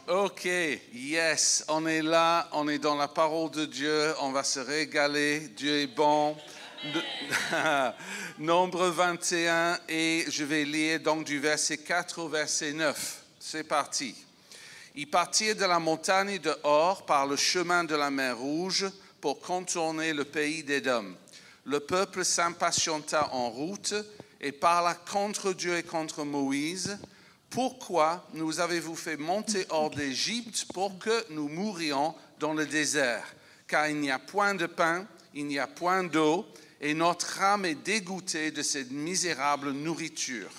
Ok, yes, on est là, on est dans la parole de Dieu, on va se régaler, Dieu est bon. Nombre 21 et je vais lire donc du verset 4 au verset 9. C'est parti. Ils partirent de la montagne de Hor par le chemin de la mer Rouge pour contourner le pays d'Édom. Le peuple s'impatienta en route et parla contre Dieu et contre Moïse. Pourquoi nous avez-vous fait monter hors d'Égypte pour que nous mourions dans le désert? Car il n'y a point de pain, il n'y a point d'eau, et notre âme est dégoûtée de cette misérable nourriture.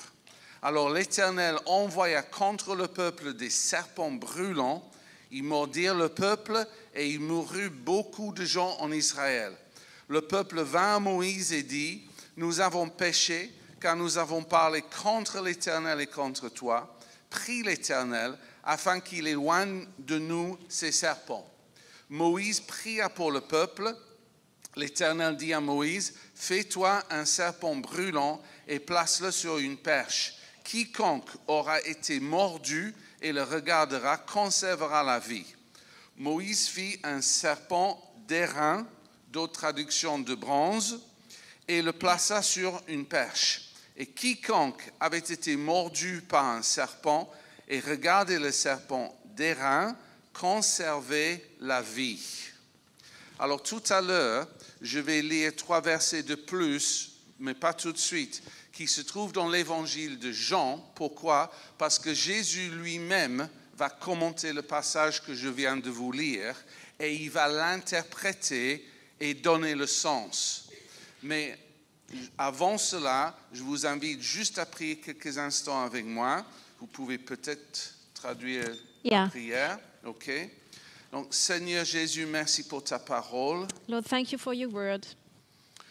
Alors l'Éternel envoya contre le peuple des serpents brûlants. Ils mordirent le peuple et il mourut beaucoup de gens en Israël. Le peuple vint à Moïse et dit, « Nous avons péché, car nous avons parlé contre l'Éternel et contre toi. Prie l'Éternel, afin qu'il éloigne de nous ces serpents. » Moïse pria pour le peuple. L'Éternel dit à Moïse, « Fais-toi un serpent brûlant et place-le sur une perche. Quiconque aura été mordu et le regardera conservera la vie. » Moïse fit un serpent d'airain, d'autres traductions de bronze, et le plaça sur une perche. Et quiconque avait été mordu par un serpent et regardait le serpent d'airain conservait la vie. Alors tout à l'heure, je vais lire 3 versets de plus, mais pas tout de suite, qui se trouvent dans l'évangile de Jean. Pourquoi? Parce que Jésus lui-même va commenter le passage que je viens de vous lire et il va l'interpréter et donner le sens. Mais avant cela, je vous invite juste à prier quelques instants avec moi. Vous pouvez peut-être traduire la prière. OK. Donc, Seigneur Jésus, merci pour ta parole. Lord, thank you for your word.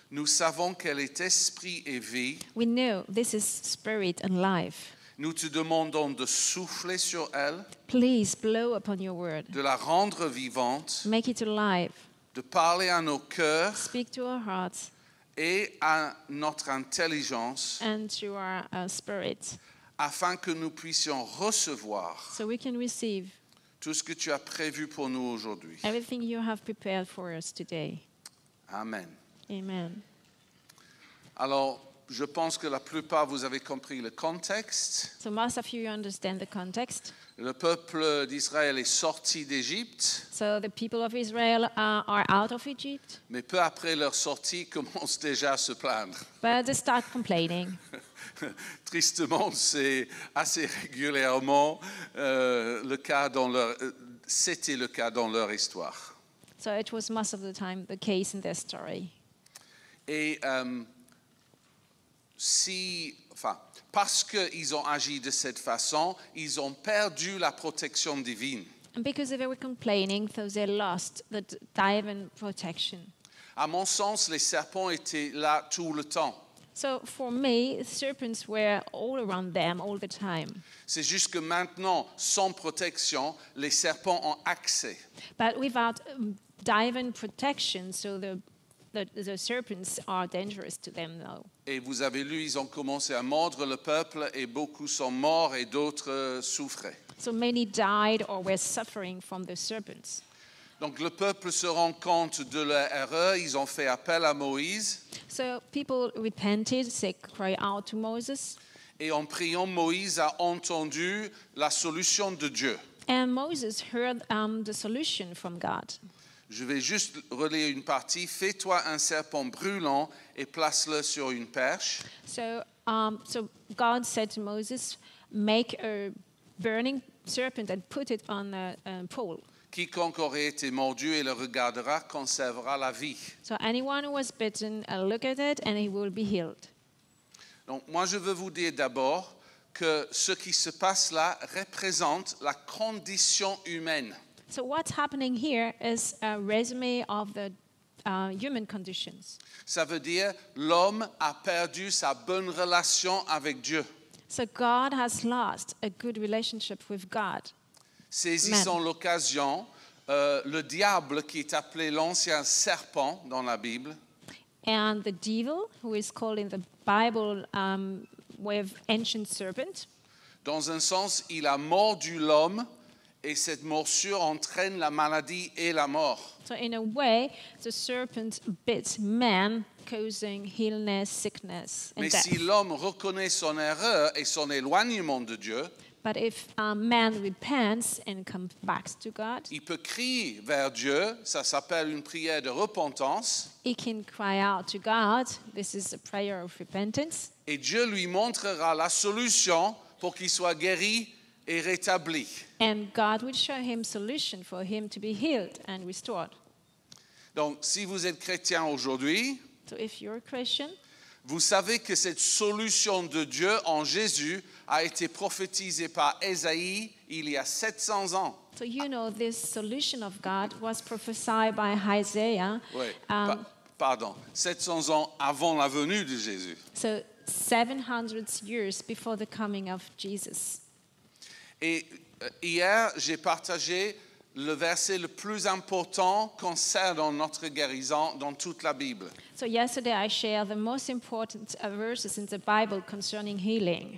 Nous savons qu'elle est esprit et vie. We know this is spirit and life. Nous te demandons de souffler sur elle, Please blow upon your word. de la rendre vivante, Make it alive. de parler à nos cœurs Speak to our hearts et à notre intelligence, and to our spirit, afin que nous puissions recevoir so we can receive tout ce que tu as prévu pour nous aujourd'hui. everything you have prepared for us today. Amen. Amen. Alors, je pense que la plupart, vous avez compris le contexte. So most of you understand the context. Le peuple d'Israël est sorti d'Égypte, So the people of Israel are out of Egypt, mais peu après leur sortie, commencent déjà à se plaindre. but they start complaining. Tristement, c'est assez régulièrement le cas dans leur, c'était le cas dans leur histoire. So it was most of the time the case in their story. Et parce qu'ils ont agi de cette façon, ils ont perdu la protection divine. And because they were complaining, so they lost the divine protection. À mon sens, les serpents étaient là tout le temps. So for me, serpents were all around them all the time. C'est juste que maintenant, sans protection, les serpents ont accès. But without divine protection, so the serpents are dangerous to them now. Et vous avez lu, ils ont commencé à mordre le peuple et beaucoup sont morts et d'autres souffraient. So many died or were suffering from the serpents. Donc le peuple se rend compte de leur erreur, ils ont fait appel à Moïse. So people repented, they cried out to Moses. Et en priant, Moïse a entendu la solution de Dieu. And Moses heard the solution from God. Je vais juste relire une partie. Fais-toi un serpent brûlant et place-le sur une perche. So God said to Moses, make a burning serpent and put it on a pole. Quiconque aurait été mordu et le regardera conservera la vie. So anyone who was bitten, look at it and he will be healed. Donc moi je veux vous dire d'abord que ce qui se passe là représente la condition humaine. So what's happening here is a resume of the human conditions. Ça veut dire l'homme a perdu sa bonne relation avec Dieu. So God has lost a good relationship with God. Saisissons l'occasion, le diable qui est appelé l'ancien serpent dans la Bible. And the devil, who is called in the Bible with ancient serpent. Dans un sens, il a mordu l'homme et cette morsure entraîne la maladie et la mort. So in a way, the serpent bit man, causing illness, sickness, and Mais death. si l'homme reconnaît son erreur et son éloignement de Dieu, But if man repents and comes back to God, il peut crier vers Dieu, ça s'appelle une prière de repentance, he can cry out to God. This is a prayer of repentance. et Dieu lui montrera la solution pour qu'il soit guéri et rétabli. And God will show him solution for him to be healed and restored. Donc, si vous êtes chrétien aujourd'hui, So if you're a Christian, vous savez que cette solution de Dieu en Jésus a été prophétisée par Ésaïe il y a 700 ans. so you know this solution of God was prophesied by Isaiah. Oui, pardon, 700 ans avant la venue de Jésus. So 700 years before the coming of Jesus. Et hier, j'ai partagé le verset le plus important concernant notre guérison dans toute la Bible. So yesterday I shared the most important verses in the Bible concerning healing.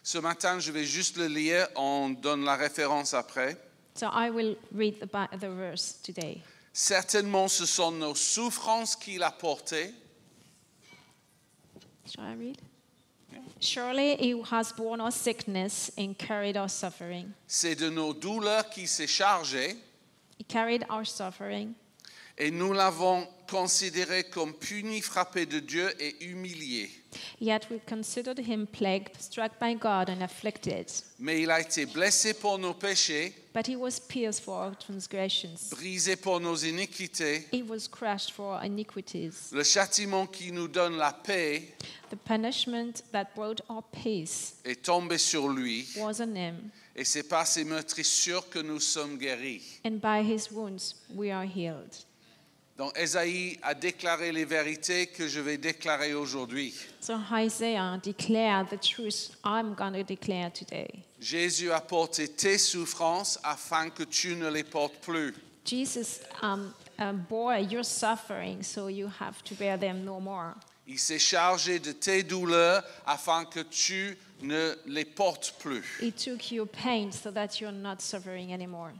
Ce matin, je vais juste le lire, on donne la référence après. So I will read the verse today. Certainement, ce sont nos souffrances qu'il a portées. Shall I read? Surely he has borne our sickness and carried our suffering. C'est de nos douleurs qu'il s'est chargé. He carried our suffering. Et nous l'avons considéré comme puni, frappé de Dieu et humilié. Yet we considered him plagued, struck by God, and afflicted. Mais il a été blessé pour nos péchés, But he was pierced for our transgressions. brisé pour nos iniquités. He was crushed for our iniquities. Le châtiment qui nous donne la paix The punishment that brought our peace est tombé sur lui. was on him, Et c'est par ses meurtrissures que nous sommes guéris. and by his wounds we are healed. Donc Ésaïe a déclaré les vérités que je vais déclarer aujourd'hui. So Isaiah declared the truth I'm going to declare today. Jésus a porté tes souffrances afin que tu ne les portes plus. Jesus bore your suffering, so you have to bear them no more. Il s'est chargé de tes douleurs afin que tu ne les portes plus. He took your pain so that you're not suffering anymore.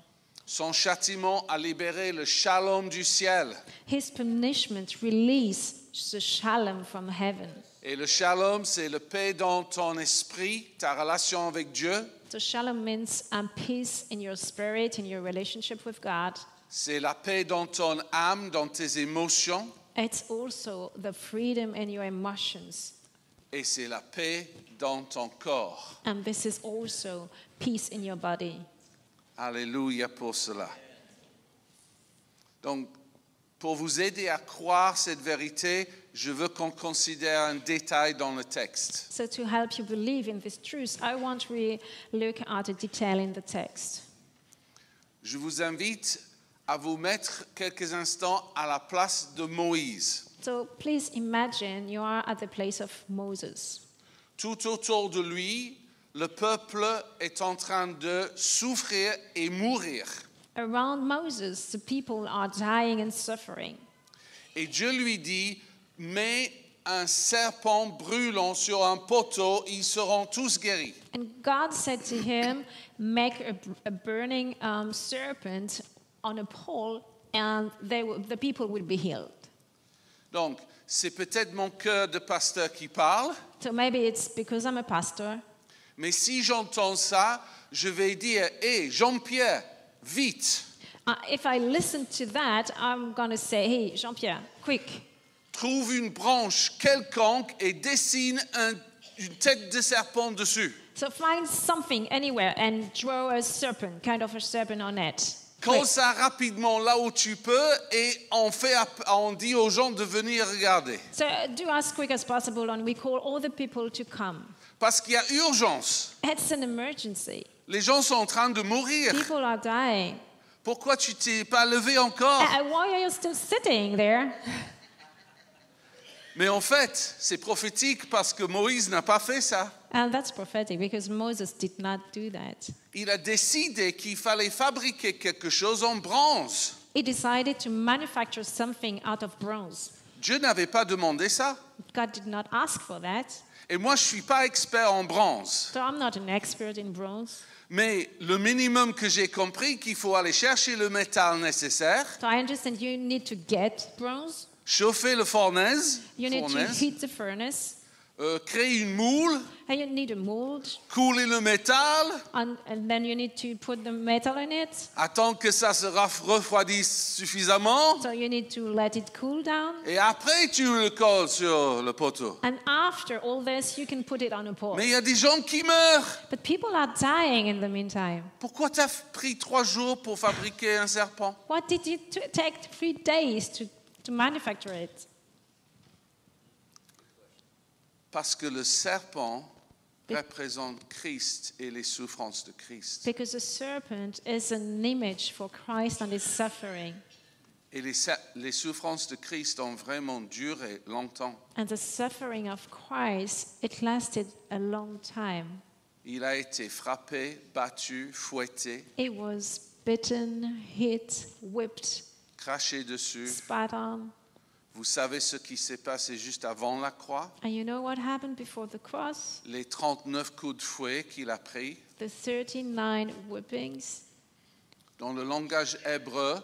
Son châtiment a libéré le shalom du ciel. His punishment released the shalom from heaven. Et le shalom, c'est la paix dans ton esprit, ta relation avec Dieu. So shalom means peace in your spirit, in your relationship with God. C'est la paix dans ton âme, dans tes émotions. It's also the freedom in your emotions. Et c'est la paix dans ton corps. And this is also peace in your body. Alléluia pour cela. Donc, pour vous aider à croire cette vérité, je veux qu'on considère un détail dans le texte. So to help you believe in this truth, I want to look at a detail in the text. Je vous invite à vous mettre quelques instants à la place de Moïse. So please imagine you are at the place of Moses. Tout autour de lui, le peuple est en train de souffrir et mourir. Around Moses, the people are dying and suffering. Et Dieu lui dit, mets un serpent brûlant sur un poteau, ils seront tous guéris. And God said to him, make a burning serpent on a pole, and the people will be healed. Donc, c'est peut-être mon cœur de pasteur qui parle, So maybe it's because I'm a pastor. mais si j'entends ça, je vais dire, hé, Jean-Pierre, vite, If I listen to that, I'm going to say, hey, Jean-Pierre, quick. trouve une branche quelconque et dessine une tête de serpent dessus. So find something anywhere and draw a serpent, kind of a serpent on it. Colle Quick. ça rapidement là où tu peux et on dit aux gens de venir regarder. So do as quick as possible, and we call all the people to come. Parce qu'il y a urgence. It's an emergency. Les gens sont en train de mourir. People are dying. Pourquoi tu t'es pas levé encore? Why are you still sitting there? Mais en fait, c'est prophétique parce que Moïse n'a pas fait ça. And that's prophetic because Moses did not do that. Il a décidé qu'il fallait fabriquer quelque chose en bronze. He decided to manufacture something out of bronze. Dieu n'avait pas demandé ça. God did not ask for that. Et moi, je ne suis pas expert en bronze. So I'm not an expert in bronze. Mais le minimum que j'ai compris, qu'il faut aller chercher le métal nécessaire, So I understand you need to get bronze. chauffer le fournaise, You need to heat the furnace. créer une moule, And you need a mold. couler le métal, And then you need to put the metal in it. attendre que ça se refroidisse suffisamment, So you need to let it cool down. et après tu le colles sur le poteau. And after all this, you can put it on a pole. Mais il y a des gens qui meurent. But people are dying in the meantime. Pourquoi tu as pris 3 jours pour fabriquer un serpent? What did it take 3 days to manufacture it? Parce que le serpent représente Christ et les souffrances de Christ. Because the serpent is an image for Christ and his suffering. Et les souffrances de Christ ont vraiment duré longtemps. And the suffering of Christ, it lasted a long time. Il a été frappé, battu, fouetté, It was bitten, hit, whipped, craché dessus. spat on. Vous savez ce qui s'est passé juste avant la croix? And you know what happened before the cross? Les 39 coups de fouet qu'il a pris. The 39 whippings. Dans le langage hébreu,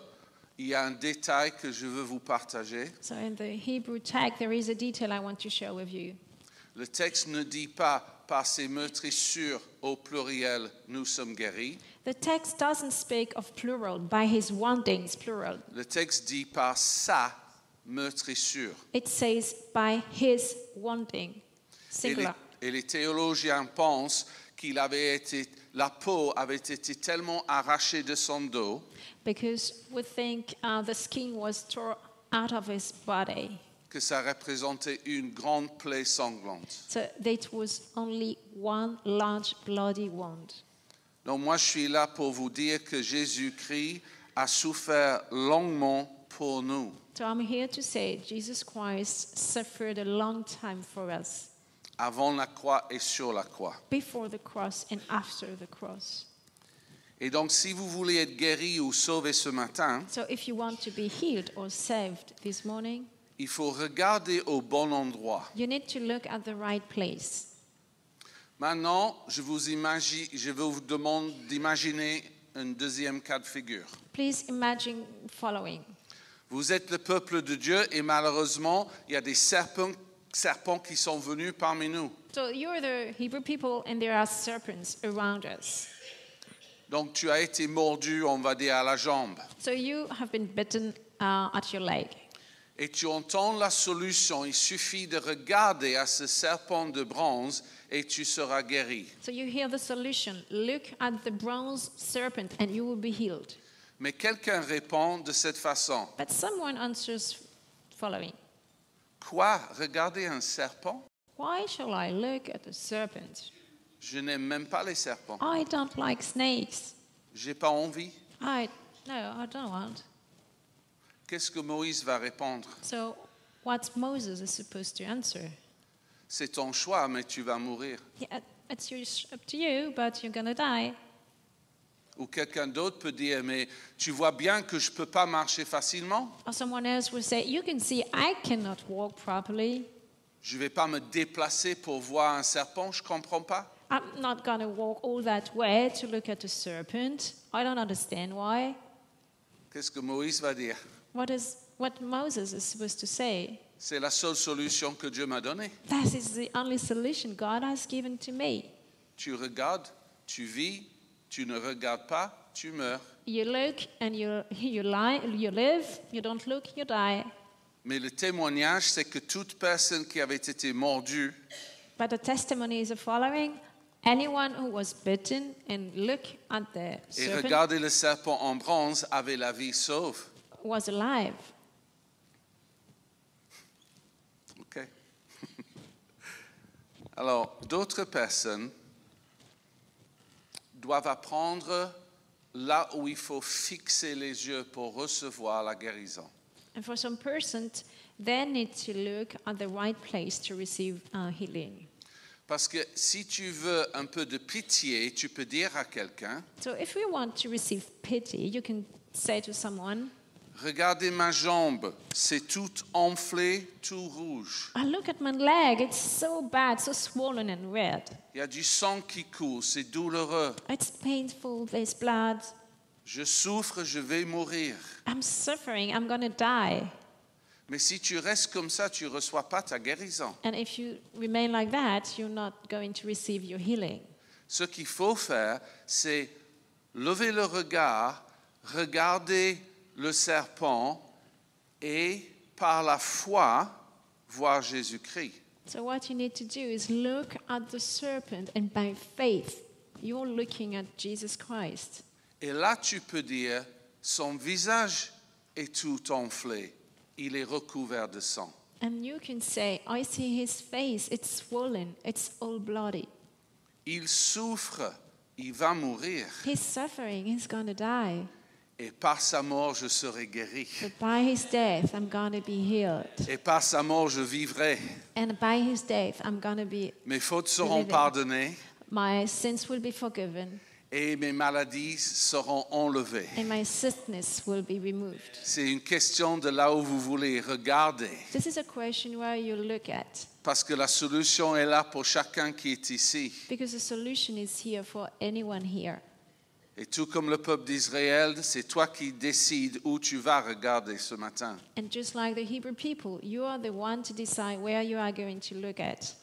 il y a un détail que je veux vous partager. So in the Hebrew text, there is a detail I want to share with you. Le texte ne dit pas par ses meurtrissures au pluriel nous sommes guéris. The text doesn't speak of plural, by his woundings, plural. Le texte dit par sa meurtrissure. It says by his wounding, Et les, singular. et les théologiens pensent la peau avait été tellement arrachée de son dos Because we think the skin was torn out of his body. que ça représentait une grande plaie sanglante. So that was only one large bloody wound. Donc moi je suis là pour vous dire que Jésus-Christ a souffert longuement pour nous. So I'm here to say Jesus Christ suffered a long time for us, Avant la croix et sur la croix. before the cross and after the cross. Et donc si vous voulez être guéri ou sauvé ce matin, So if you want to be healed or saved this morning, il faut regarder au bon endroit. you need to look at the right place. Maintenant, je vous demande d'imaginer un deuxième cas de figure. Please imagine following. Vous êtes le peuple de Dieu et malheureusement, il y a des serpents qui sont venus parmi nous. So you're the Hebrew people and there are serpents around us. Donc tu as été mordu, on va dire, à la jambe. So you have been bitten at your leg. Et tu entends la solution, il suffit de regarder à ce serpent de bronze et tu seras guéri. So you hear the solution. Look at the bronze serpent and you will be healed. Mais quelqu'un répond de cette façon. But someone answers following. Quoi? Regarder un serpent? Why shall I look at the serpent? Je n'aime même pas les serpents. I don't like snakes. J'ai pas envie. I don't want. Qu'est-ce que Moïse va répondre? So what Moses is supposed to answer? C'est ton choix, mais tu vas mourir. Yeah, up to you, but you're gonna die. Ou quelqu'un d'autre peut dire, mais tu vois bien que je ne peux pas marcher facilement. Or someone else will say, you can see I cannot walk properly. Je ne vais pas me déplacer pour voir un serpent, je ne comprends pas. I'm not gonna walk all that way to look at a serpent. I don't understand why. Qu'est-ce que Moïse va dire? What Moses is supposed to say? C'est la seule solution que Dieu m'a donnée. That is the only solution God has given to me. Tu regardes, tu vis, tu ne regardes pas, tu meurs. You look and you live. You don't look, you die. Mais le témoignage, c'est que toute personne qui avait été mordue But the testimony is the following. Anyone who was bitten and looked at the et serpent regardait le serpent en bronze avait la vie sauve. was alive. OK. Alors, d'autres personnes doivent apprendre là où il faut fixer les yeux pour recevoir la guérison. And for some persons, they need to look at the right place to receive healing. Parce que si tu veux un peu de pitié, tu peux dire à quelqu'un, So if we want to receive pity, you can say to someone, Regardez ma jambe, c'est tout enflé, tout rouge. I look at my leg, it's so bad, so swollen and red. Il y a du sang qui coule, c'est douloureux. It's painful, there's blood. Je souffre, je vais mourir. I'm suffering, I'm going to die. Mais si tu restes comme ça, tu ne reçois pas ta guérison. And if you remain like that, you're not going to receive your healing. Ce qu'il faut faire, c'est lever le regard, regarder le serpent et par la foi voir Jésus-Christ. So what you need to do is look at the serpent, and by faith, you're looking at Jesus Christ. Et là, tu peux dire, son visage est tout enflé, il est recouvert de sang. And you can say, I see his face, it's swollen, it's all bloody. Il souffre, il va mourir. He's suffering, he's going to die. Et par sa mort, je serai guéri. But by his death, I'm going to be healed. Et par sa mort, je vivrai. And by his death, I'm going to be, Mes fautes seront Living. pardonnées my sins will be forgiven, et mes maladies seront enlevées. and my sickness will be removed. C'est une question de là où vous voulez regarder. This is a question where you look at, Parce que la solution est là pour chacun qui est ici. because the solution is here for anyone here. Et tout comme le peuple d'Israël, c'est toi qui décides où tu vas regarder ce matin. And just like the Hebrew people, you are the one to decide where you are going to look at.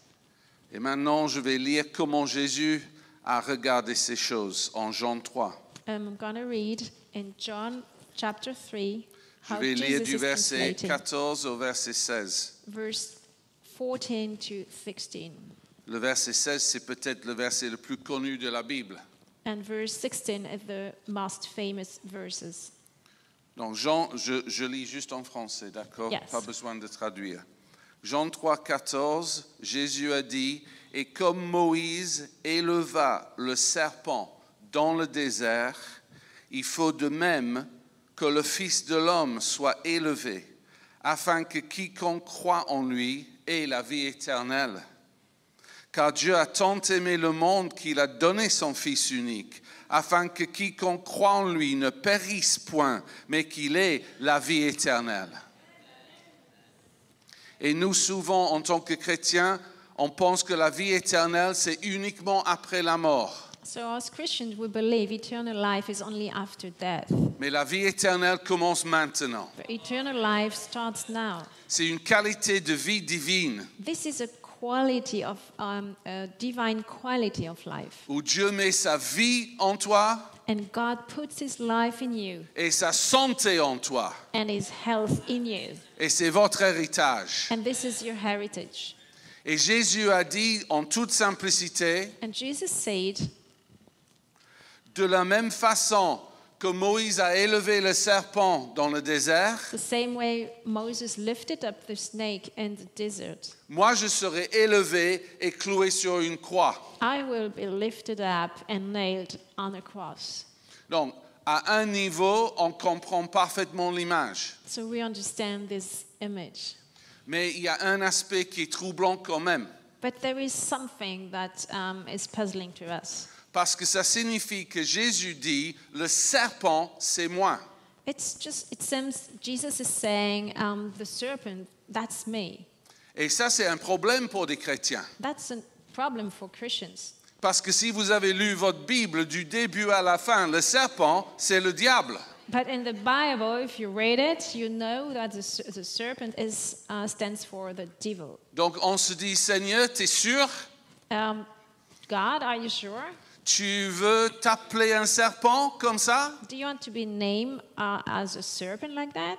Et maintenant, je vais lire comment Jésus a regardé ces choses en Jean 3. I'm going to read in John chapter 3 Je how vais lire Jesus du is verset translating, 14 au verset 16. verse 14 to 16. Le verset 16, c'est peut-être le verset le plus connu de la Bible. And verse 16 is the most famous verses. Donc, Jean, je lis juste en français, d'accord? Yes. Pas besoin de traduire. Jean 3, 14, Jésus a dit, « Et comme Moïse éleva le serpent dans le désert, il faut de même que le Fils de l'homme soit élevé, afin que quiconque croit en lui ait la vie éternelle. Car Dieu a tant aimé le monde qu'il a donné son Fils unique, afin que quiconque croit en lui ne périsse point, mais qu'il ait la vie éternelle. » Et nous, souvent, en tant que chrétiens, on pense que la vie éternelle, c'est uniquement après la mort. So as Christians, we believe eternal life is only after death. Mais la vie éternelle commence maintenant. But eternal life starts now. C'est une qualité de vie divine This is a quality of a divine quality of life. où Dieu met sa vie en toi And God puts his life in you et sa santé en toi. and his health in you. Et c'est votre héritage. And this is your heritage. Et Jésus a dit en toute simplicité, And Jesus said, de la même façon que Moïse a élevé le serpent dans le désert, the same way Moses lifted up the snake in the desert, moi je serai élevé et cloué sur une croix. I will be lifted up and nailed on a cross. Donc, à un niveau, on comprend parfaitement l'image. So we understand this image. Mais il y a un aspect qui est troublant quand même. But there is something that is puzzling to us. Parce que ça signifie que Jésus dit, le serpent, c'est moi. It seems Jesus is saying, the serpent, that's me. Et ça, c'est un problème pour des chrétiens. That's a problem for Christians. Parce que si vous avez lu votre Bible du début à la fin, le serpent, c'est le diable. But in the Bible, if you read it, you know that the serpent stands for the devil. Donc on se dit, Seigneur, t'es sûr? God, are you sure? Tu veux t'appeler un serpent comme ça? Do you want to be named as a serpent like that?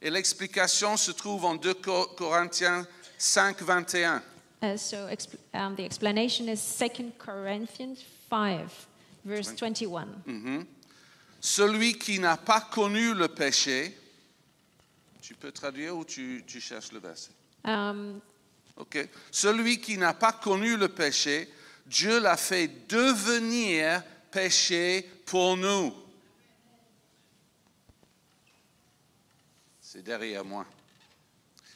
Et l'explication se trouve en 2 Corinthiens 5, 21. The explanation is 2 Corinthians 5, verse 21. Celui qui n'a pas connu le péché, tu peux traduire ou tu cherches le verset? Ok. Celui qui n'a pas connu le péché, Dieu l'a fait devenir péché pour nous. C'est derrière moi.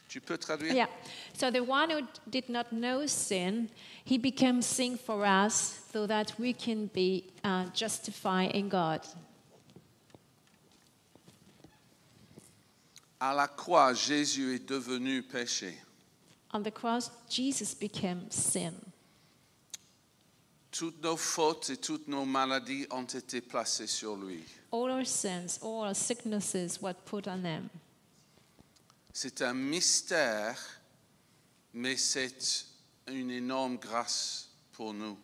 Tu peux traduire? Yeah. So the one who did not know sin, he became sin for us so that we can be justified in God. À la croix, Jésus est devenu péché. On the cross, Jesus became sin. Toutes nos fautes et toutes nos maladies ont été placées sur lui. All our sins, all our sicknesses were put on them. C'est un mystère, mais c'est une énorme grâce pour nous.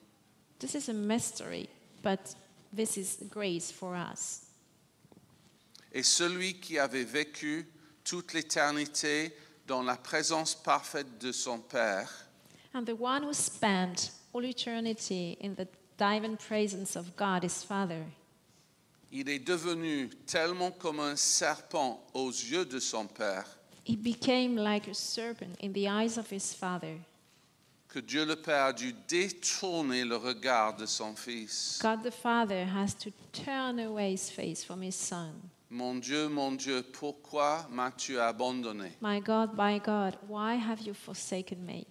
This is a mystery, but this is grace for us. Et celui qui avait vécu toute l'éternité dans la présence parfaite de son Père, And the one who spent all eternity in the divine presence of God, his Father, il est devenu tellement comme un serpent aux yeux de son Père he became like a serpent in the eyes of his Father. que Dieu le Père a dû détourner le regard de son Fils. God the Father has to turn away his face from his Son. Mon Dieu, pourquoi m'as-tu abandonné? My God, why have you forsaken me?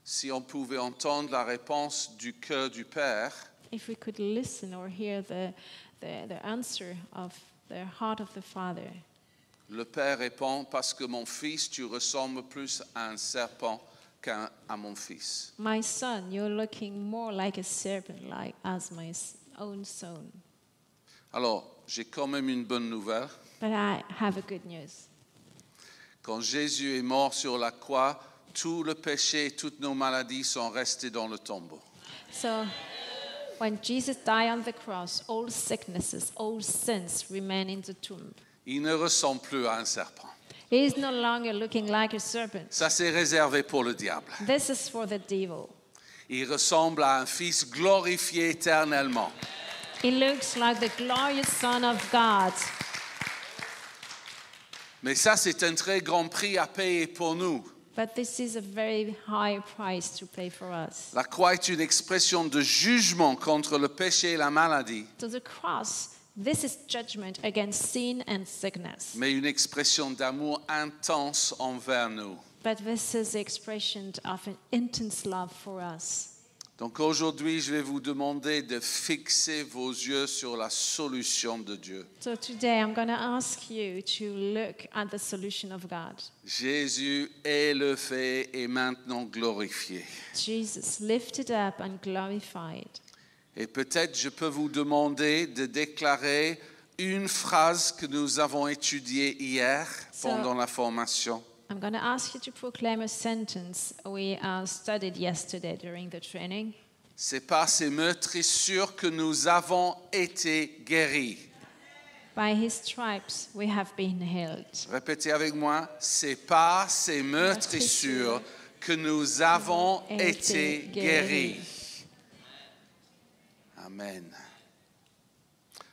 Si on pouvait entendre la réponse du cœur du Père, If we could listen or hear the answer of the heart of the Father, le Père répond, parce que mon fils, tu ressembles plus à un serpent qu'à mon fils. my son, you're looking more like a serpent, like as my own son. Alors, j'ai quand même une bonne nouvelle. But I have a good news. Quand Jésus est mort sur la croix, tout le péché et toutes nos maladies sont restés dans le tombeau. So, when Jesus died on the cross, all sicknesses, all sins remain in the tomb. Il ne ressemble plus à un serpent. He is no longer looking like a serpent. Ça, c'est réservé pour le diable. This is for the devil. Il ressemble à un fils glorifié éternellement. He looks like the glorious Son of God. Mais ça, c'est un très grand prix à payer pour nous. But this is a very high price to pay for us. La croix est une expression de jugement contre le péché et la maladie, So the cross, this is judgment against sin and sickness. mais une expression d'amour intense envers nous. But this is the expression of an intense love for us. Donc aujourd'hui, je vais vous demander de fixer vos yeux sur la solution de Dieu. So today I'm going to ask you to look at the solution of God. Jésus est le fait et maintenant glorifié. Jesus lifted up and glorified. Et peut-être je peux vous demander de déclarer une phrase que nous avons étudiée hier pendant la formation. I'm going to ask you to proclaim a sentence we studied yesterday during the training. C'est par ces meurtrissures que nous avons été guéris. By his stripes we have been healed. Répétez avec moi, c'est par ces meurtrissures que nous avons été guéris. Amen.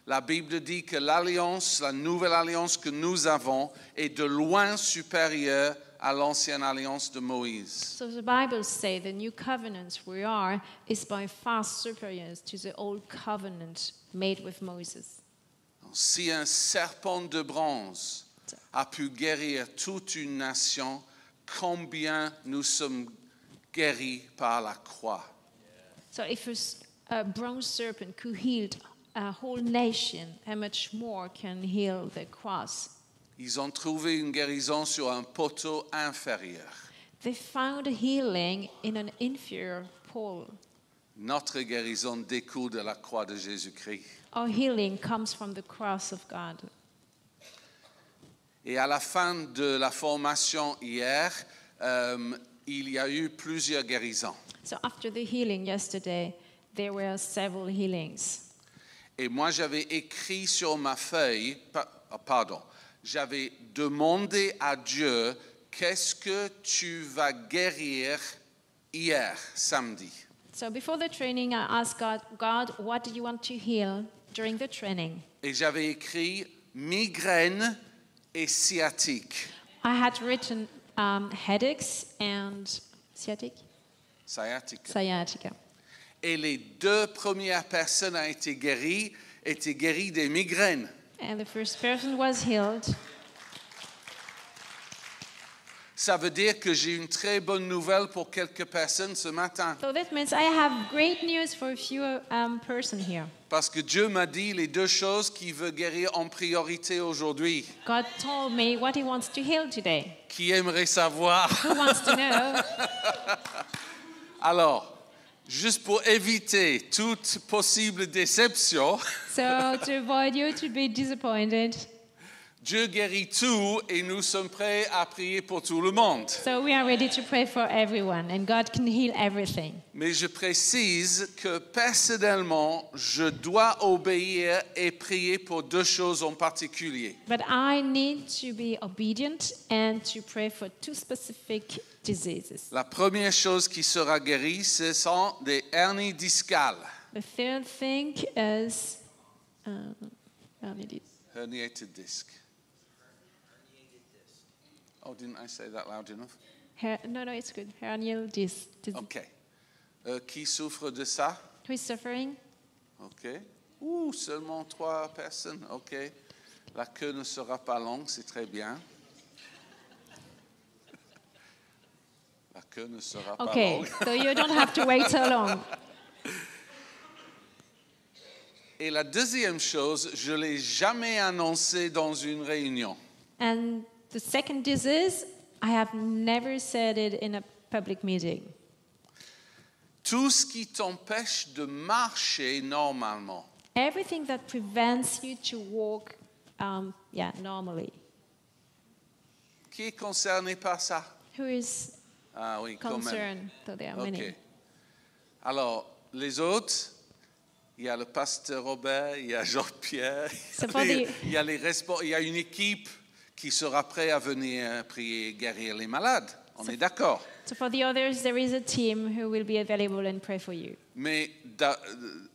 La Bible dit que l'alliance, la nouvelle alliance que nous avons est de loin supérieure à l'ancienne alliance de Moïse. So the Bible says the new covenant we are is by far superior to the old covenant made with Moses. Si un serpent de bronze a pu guérir toute une nation, combien nous sommes guéris par la croix? So if a bronze serpent could heal a whole nation, how much more can heal the cross? Ils ont trouvé une guérison sur un poteau inférieur. They found healing in an inferior pole. Notre guérison découle de la croix de Jésus-Christ. Our healing comes from the cross of God. Et à la fin de la formation hier, il y a eu plusieurs guérisons. So after the healing yesterday, there were several healings. Et moi, j'avais écrit sur ma feuille, j'avais demandé à Dieu, qu'est-ce que tu vas guérir hier, samedi? So before the training, I asked God, what do you want to heal during the training? Et j'avais écrit migraine et sciatique. I had written headaches and sciatica. Et les deux premières personnes étaient guéries des migraines. And the first person was healed. Ça veut dire que j'ai une très bonne nouvelle pour quelques personnes ce matin. So that means I have great news for a few person here. Parce que Dieu m'a dit les deux choses qu'il veut guérir en priorité aujourd'hui. God told me what He wants to heal today. Qui aimerait savoir? Who wants to know? Alors, juste pour éviter toute possible déception, So to avoid you to be disappointed, Dieu guérit tout et nous sommes prêts à prier pour tout le monde. so we are ready to pray for everyone, and God can heal everything. Mais je précise que personnellement, je dois obéir et prier pour deux choses en particulier. But I need to be obedient and to pray for two specific diseases. La première chose qui sera guérie, ce sont des hernies discales. The third thing is Herniated disc. Oh, didn't I say that loud enough? no, it's good. Hernial disc. OK. Qui souffre de ça? Who is suffering? OK. Seulement 3 personnes. OK. La queue ne sera pas longue, c'est très bien. La queue ne sera pas Okay, longue. so you don't have to wait so long. Et la deuxième chose, je ne l'ai jamais annoncé dans une réunion. And the second disease, I have never said it in a public meeting. Tout ce qui t'empêche de marcher normalement. Everything that prevents you to walk, normally. Qui est concerné par ça? Who is Ah oui, quand même. concerned? So there are many. OK. Alors, les autres, il y a le pasteur Robert, il y a Jean-Pierre, C'est pas des- il y a une équipe qui sera prête à venir prier et guérir les malades. On est d'accord. So for the others, there is a team who will be available and pray for you. Mais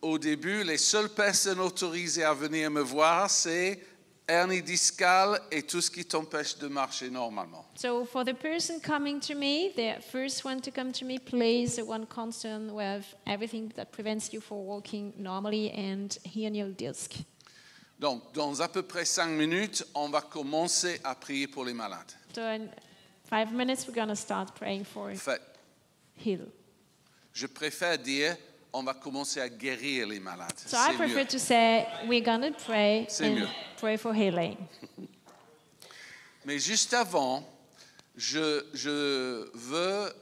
au début, les seules personnes autorisées à venir me voir, c'est hernie discale et tout ce qui t'empêche de marcher normalement. So for the person coming to me, the first one to come to me, please, the one concerned with everything that prevents you from walking normally and hernial disc. Donc, dans à peu près 5 minutes, on va commencer à prier pour les malades. So in 5 minutes, we're going to start praying for En fait, heal. je préfère dire, on va commencer à guérir les malades. So I C'est prefer mieux. to say we're going to pray C'est and mieux. pray for healing. Mais juste avant, je veux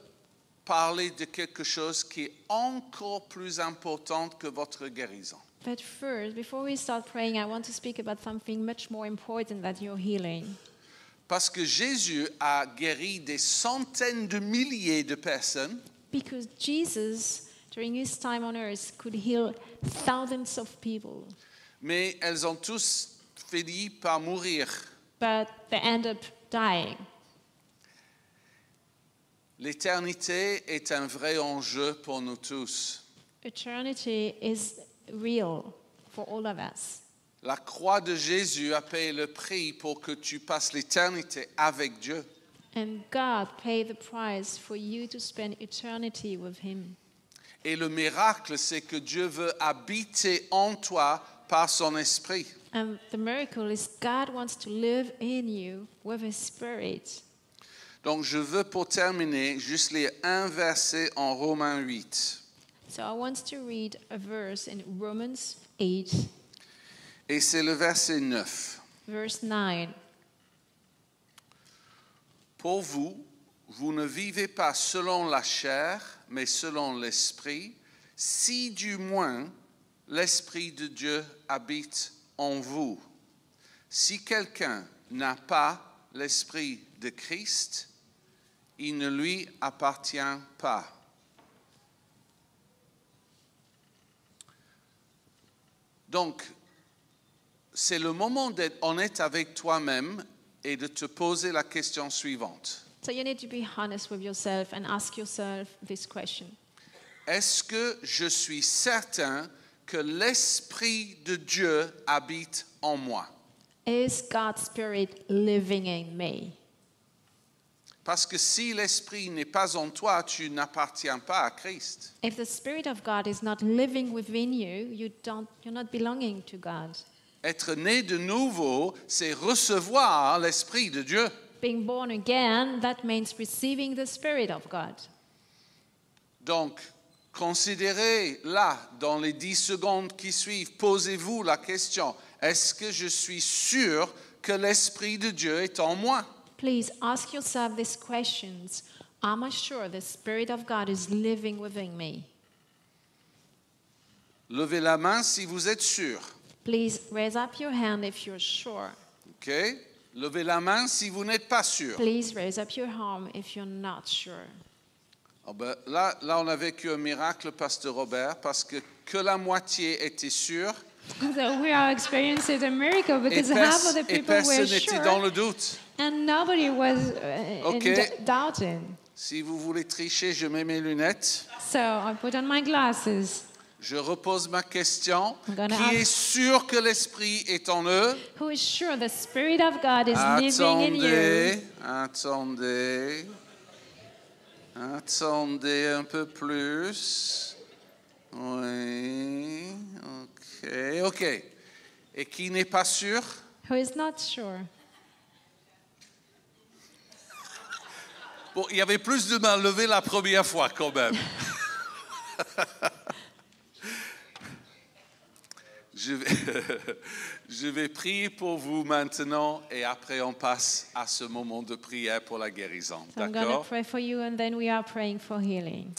parler de quelque chose qui est encore plus important que votre guérison. But first, before we start praying, I want to speak about something much more important than your healing. Parce que Jésus a guéri des centaines de milliers de personnes, Because Jesus, during his time on earth, could heal thousands of people. mais elles ont tous fini par mourir. But they end up dying. L'éternité est un vrai enjeu pour nous tous. Eternity is real for all of us. La croix de Jésus a payé le prix pour que tu passes l'éternité avec Dieu. And God paid the price for you to spend eternity with him. Et le miracle, c'est que Dieu veut habiter en toi par son esprit. And the miracle is God wants to live in you with his spirit. Donc, je veux pour terminer juste lire un verset en Romains 8. So I want to read a verse in Romans 8, Et c'est le verset 9. verse 9. Pour vous, vous ne vivez pas selon la chair, mais selon l'esprit, si du moins l'esprit de Dieu habite en vous. Si quelqu'un n'a pas l'esprit de Christ, il ne lui appartient pas. Donc, c'est le moment d'être honnête avec toi-même et de te poser la question suivante. So you need to be honest with yourself and ask yourself this question. Est-ce que je suis certain que l'Esprit de Dieu habite en moi? Is God's Spirit living in me? Parce que si l'Esprit n'est pas en toi, tu n'appartiens pas à Christ. If the Spirit of God is not living within you, you're not belonging to God. Être né de nouveau, c'est recevoir l'Esprit de Dieu. being born again, that means receiving the Spirit of God. Donc, considérez là, dans les 10 secondes qui suivent, posez-vous la question, est-ce que je suis sûr que l'Esprit de Dieu est en moi? Please ask yourself these questions. Am I sure the Spirit of God is living within me? Levez la main si vous êtes sûr. Please raise up your hand if you're sure. OK? Levez la main si vous n'êtes pas sûr. Please raise up your hand if you're not sure. Oh ben, là, on a vécu un miracle, Pasteur Robert, parce que la moitié était sûre So we are experiencing a miracle et, because half of the et people were personne n'était dans sure le doute. and nobody was Okay. doubting. Si vous voulez tricher, je mets mes lunettes. So I put on my glasses. Je repose ma question. I'm gonna Qui est ask- sûr que l'Esprit est en eux? Who is sure the Spirit of God is living in you? Attendez un peu plus. Oui, ok. Et qui n'est pas sûr? Who is not sure? Bon, il y avait plus de mains levées la première fois quand même. Je vais prier pour vous maintenant et après on passe à ce moment de prière pour la guérison. So I'm going to D'accord? pray for you and then we are praying for healing.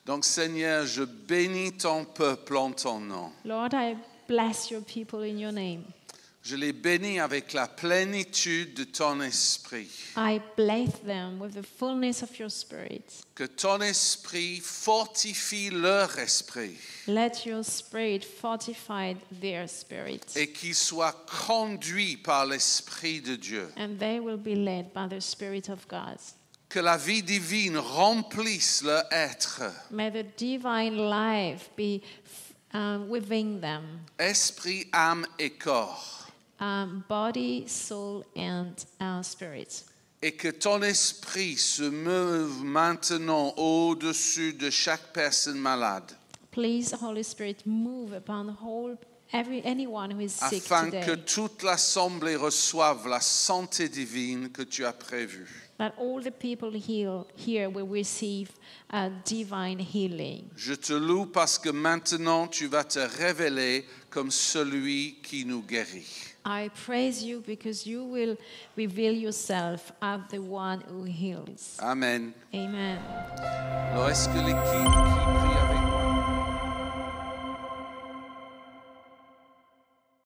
Donc Seigneur, je bénis ton peuple en ton nom. Lord, I bless your people in your name. Je les bénis avec la plénitude de ton esprit. I bless them with the fullness of your Spirit. Que ton esprit fortifie leur esprit Let your Spirit fortify their spirit. et qu'ils soient conduits par l'Esprit de Dieu. And they will be led by the Spirit of God. Que la vie divine remplisse leur être. May the divine life be within them. Esprit, âme et corps. Body, soul, and spirit. Et que ton esprit se meuve maintenant au-dessus de chaque personne malade. Please, Holy Spirit, move upon anyone who is sick Afin today. que toute l'assemblée reçoive la santé divine que tu as prévue. That all the people here will receive divine healing. Je te loue parce que maintenant tu vas te révéler comme celui qui nous guérit. I praise you because you will reveal yourself as the one who heals. Amen. Amen. Alors est-ce que l'équipe qui prie avec moi?